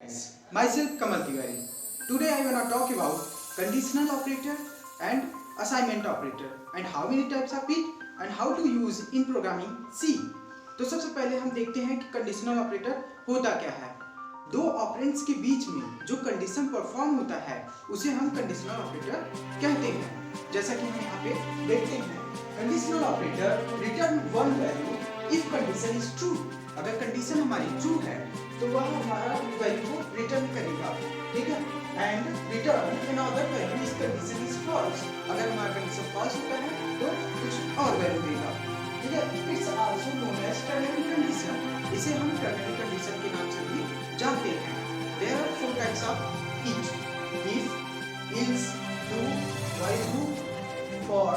Myself Kamal Tiwari. Today I wanna talk about conditional operator and assignment operator and how many types of it and how to use in programming C. तो सबसे पहले हम देखते हैं कि conditional operator होता क्या है। दो ऑपरेंड्स के बीच में जो कंडीशन परफॉर्म होता है उसे हम कंडीशनल ऑपरेटर कहते हैं। जैसा कि हम यहाँ पे देखते हैं, conditional operator return one value if condition is true. अगर कंडीशन हमारी ट्रू है तो वह हमारा वैल्यू को रिटर्न करेगा, ठीक है। And return another value if condition is false. अगर हमारा कंडीशन फॉल्स होता है तो कुछ और वैल्यू देगा, ठीक है। It's also known as ternary condition. इसे हम टर्नरी कंडीशन के नाम से भी जानते हैं। There are four types of if, else, do, while do, for.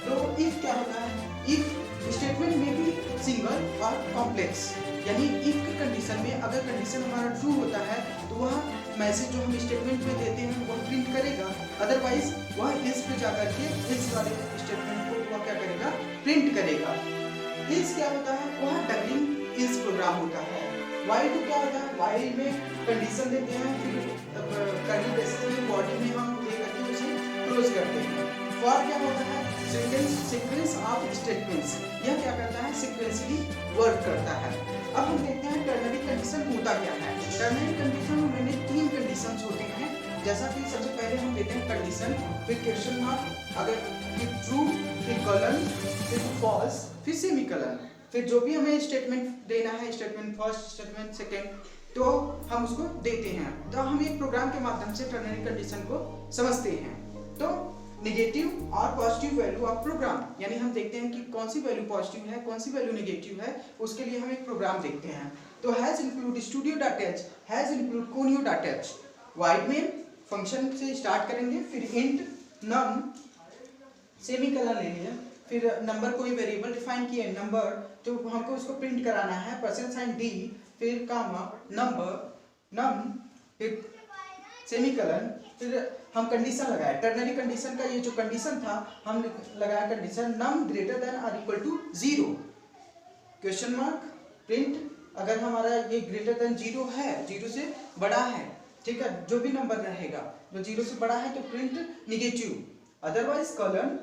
तो इफ क्या होता है? इफ स्टेटमेंट में भी सिंगल और कॉम्प्लेक्स, यानी इफ की कंडीशन में अगर कंडीशन हमारा ट्रू होता है तो वह मैसेज जो हम स्टेटमेंट में देते हैं वह प्रिंट करेगा। अदरवाइज वह इल्स पे जाकर के इल्स वाले स्टेटमेंट को वह क्या करेगा? प्रिंट करेगा। इल्स क्या होता है? वह डबलिंग इल्स प्रोग्राम होता है। व्हाइल डू क्या होता है? व्हाइल में कंडीशन देते हैं, फिर कर्ली ब्रेसेस में बॉडी में हम दे करके उसे क्लोज करते हैं। फॉर क्या होता है? Sequence of statements. यह क्या करता है? सीक्वेंसली वर्क करता है। अब हम देखते हैं टर्नरी कंडीशन होता क्या है। टर्नरी कंडीशन में तीन कंडीशंस होते हैं। जैसा कि सबसे पहले हम देते हैं कंडीशन, फिर क्वेश्चन मार्क, अगर फिर ट्रू, फिर कॉलन, फिर फॉल्स, फिर सेमीकोलन। फिर जो भी हमें स्टेटमेंट देना है, स्टेटमेंट फर्स्ट, स्टेटमेंट सेकेंड, तो हम उसको देते हैं। तो हम एक प्रोग्राम के माध्यम से टर्नरी कंडीशन को समझते हैं। तो नेगेटिव और पॉजिटिव वैल्यू ऑफ प्रोग्राम, यानी हम देखते हैं कि कौन सी वैल्यू पॉजिटिव है, कौन सी वैल्यू नेगेटिव है, उसके लिए हम एक प्रोग्राम देखते हैं। तो has include studio dot H, has include conio dot H. Wide main function से स्टार्ट करेंगे, फिर इंट नम, सेमीकोलन लेंगे, फिर नंबर कोई वेरिएबल डिफाइन किए नंबर, तो हमको उसको प्रिंट कराना है, परसेंट साइन डी, फिर कामा नंबर नम, फिर सेमीकोलन, फिर हम कंडीशन लगाए। टर्नरी कंडीशन का ये जो कंडीशन था, हम लगाया कंडीशन नम ग्रेटर देन और equal to 0, question mark, print. अगर हमारा ये ग्रेटर देन 0 है, 0 से बड़ा है, ठीक है, जो भी नंबर रहेगा जो 0 से बड़ा है तो print negative, otherwise colon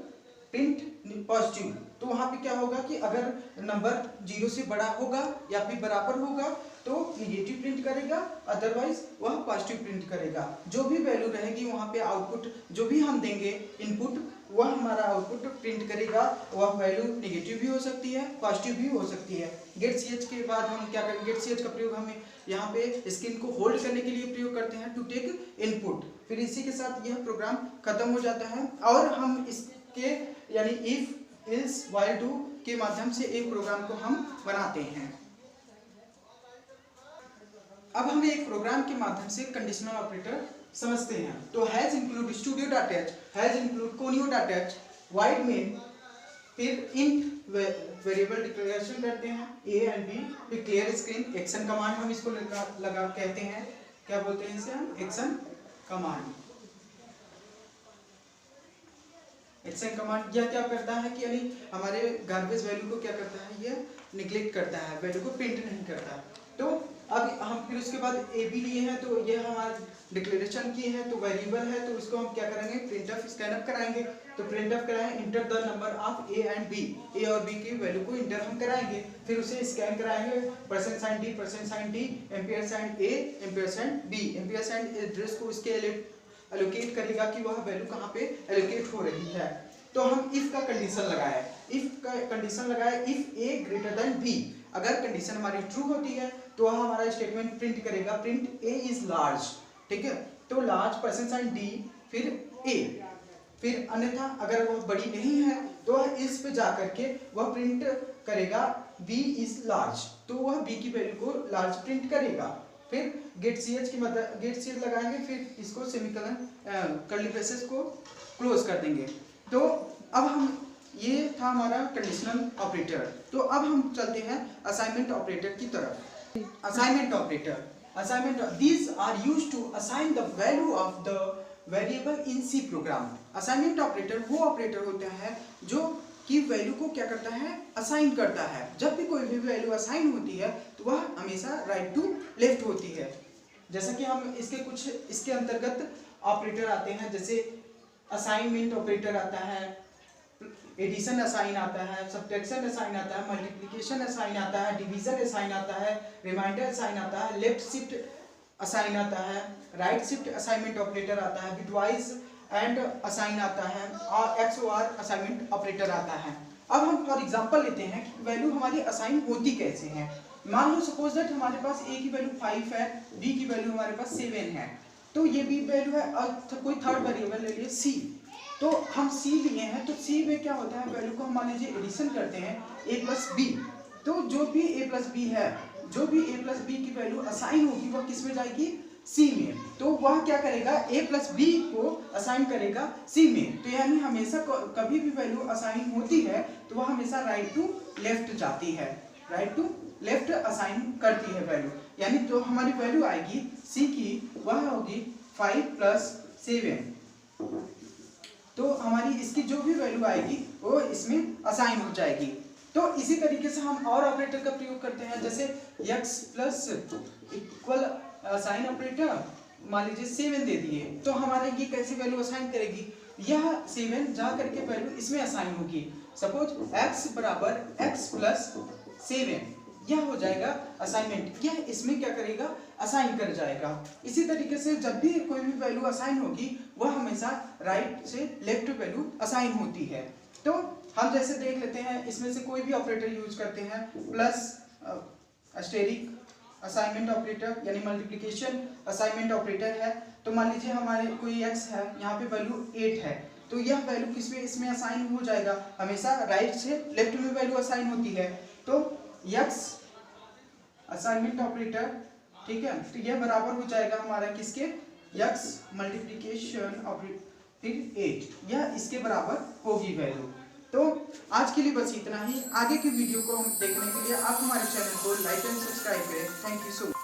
print positive. तो वहां पे क्या होगा कि अगर नंबर 0 से बड़ा होगा या फिर बराबर होगा तो नेगेटिव प्रिंट करेगा, अदरवाइज वह पॉजिटिव प्रिंट करेगा। जो भी वैल्यू रहेगी वहां पे आउटपुट जो भी हम देंगे इनपुट, वह हमारा आउटपुट प्रिंट करेगा। वह वैल्यू नेगेटिव भी हो सकती है, पॉजिटिव भी हो सकती है। गेट ch के बाद हम क्या करेंगे? गेट ch का प्रयोग हम यहाँ पे स्क्रीन को होल्ड करने के लिए प्रयोग करते हैं, टू टेक इनपुट। फिर इसी के साथ यह प्रोग्राम खत्म हो जाता है और हम इसके यानी इफ, इल्स, व्हाइल डू के माध्यम से एक प्रोग्राम को हम बनाते हैं। अब हम एक प्रोग्राम के माध्यम से कंडीशनल ऑपरेटर समझते हैं। तो has include studio dot H, has include conio dot H, wide main, फिर इंट वेरिएबल डिक्लेरेशन करते हैं ए एंड बी, फिर क्लियर स्क्रीन, एक्शन कमांड हम इसको लगा कहते हैं। क्या बोलते हैं इसे हम? Action command. एक्शन कमांड यह क्या करता है कि यानी हमारे गार्बेज वैल्यू को क्या करता है? यह निग्लेक्ट करता है, वैल्यू को प्रिंट नहीं करता। तो अब हम फिर उसके बाद ए बी लिए हैं, तो ये हमारा डिक्लेरेशन किए हैं, तो वेरिएबल है, तो इसको हम क्या करेंगे? प्रिंट ऑफ स्कैन कराएंगे। तो प्रिंट ऑफ कराएंगे, enter the number of A and B, A और बी की वैल्यू को इंटर हम कराएंगे, फिर उसे स्कैन कराएंगे, percent sign D, percent sign D, ampere sign A, ampere sign B, ampere sign address को उसके एलोकेट करेगा कि वह वैल्यू कहाँ पे एलोकेट हो रही है। तो हम इफ का कंडीशन लगाए, इफ का कंडीशन लगाए, if A greater than B. अगर कंडीशन हमारी ट्रू होती है तो वह हमारा स्टेटमेंट प्रिंट करेगा, प्रिंट ए इज लार्ज, ठीक है। तो लार्ज, परसेंट साइन डी, फिर ए। फिर अन्यथा अगर वह बड़ी नहीं है तो वह इस पे जा करके वह प्रिंट करेगा बी इज लार्ज, तो वह बी की वैल्यू को लार्ज प्रिंट करेगा। फिर गेट ch की मतलब गेट ch लगाएंगे, फिर इसको सेमीकोलन कर्ली ब्रेसेस को क्लोज कर देंगे। तो अब हम ये था हमारा कंडीशनल ऑपरेटर। तो अब हम चलते हैं असाइनमेंट ऑपरेटर की तरफ। Assignment operator, assignment, these are used to assign the value of the variable in C program। Assignment operator वो ऑपरेटर होता है जो कि वैल्यू को क्या करता है? असाइन करता है। जब भी कोई भी वैल्यू असाइन होती है तो वह हमेशा राइट टू लेफ्ट होती है। जैसा कि हम इसके अंतर्गत ऑपरेटर आते हैं, जैसे असाइनमेंट ऑपरेटर आता है, एडिशन असाइन आता है, सब्ट्रैक्शन असाइन आता है, मल्टीप्लिकेशन असाइन आता है, डिवीजन असाइन आता है, रिमाइंडर असाइन आता है, लेफ्ट शिफ्ट असाइन आता है, राइट शिफ्ट असाइनमेंट ऑपरेटर आता है, बिटवाइज एंड असाइन आता है, और XOR असाइनमेंट ऑपरेटर आता है। अब हम फॉर एग्जांपल लेते हैं कि वैल्यू हमारी असाइन होती कैसे हैं। मान लो सपोज दैट हमारे पास A की वैल्यू 5 है, B की वैल्यू हमारे पास 7 है, तो ये B वैल्यू है और कोई थर्ड वेरिएबल ले लिए C, तो हम C लिए हैं, तो C में क्या होता है, वैल्यू को हम मान लीजिए एडिशन करते हैं A प्लस B, तो जो भी A प्लस बी है, जो भी A प्लस बी की वैल्यू असाइन होगी वह किस में जाएगी, C में, तो वह क्या करेगा, A प्लस बी को असाइन करेगा C में। तो यानी हमेशा कभी भी वैल्यू असाइन होती है तो वह हमेशा राइट टू लेफ्ट जाती है, राइट टू लेफ्ट असाइन करती है वैल्यू, यानी जो हमारी वैल्यू आएगी C की वह होगी 5 प्लस 7, तो हमारी इसकी जो भी वैल्यू आएगी वो इसमें असाइन हो जाएगी। तो इसी तरीके से हम और ऑपरेटर का प्रयोग करते हैं, जैसे x plus equal assign operator, मान लीजिए 7 दे दिए, तो हमारा ये कैसे वैल्यू असाइन करेगी, यह 7 जा करके वैल्यू इसमें असाइन होगी। सपोज x बराबर x प्लस 7, यह हो जाएगा असाइनमेंट, यह इसमें क्या करेगा, असाइन कर जाएगा। इसी तरीके से जब भी कोई भी वैल्यू असाइन होगी वह हमेशा राइट से लेफ्ट वैल्यू असाइन होती है। तो हम जैसे देख लेते हैं, इसमें से कोई भी ऑपरेटर यूज करते हैं, प्लस एस्टेरिक असाइनमेंट ऑपरेटर यानी मल्टीप्लिकेशन असाइनमेंट ऑपरेटर है, तो मान लीजिए हमारे कोई x है, यहाँ पे वैल्यू 8 है, तो यह वैल्यू किस में इसमें असाइन हो जाएगा, हमेशा राइट से लेफ्ट में वैल्यू असाइन होती है। तो x असाइनमेंट ऑपरेटर, ठीक है, तो यह बराबर हो जाएगा हमारा किसके, x मल्टीप्लिकेशन ऑपरेटर फिर 8, यह इसके बराबर होगी वैल्यू। तो आज के लिए बस इतना ही, आगे की वीडियो को हम देखने के लिए आप हमारे चैनल को लाइक एंड सब्सक्राइब करें। Thank you so much.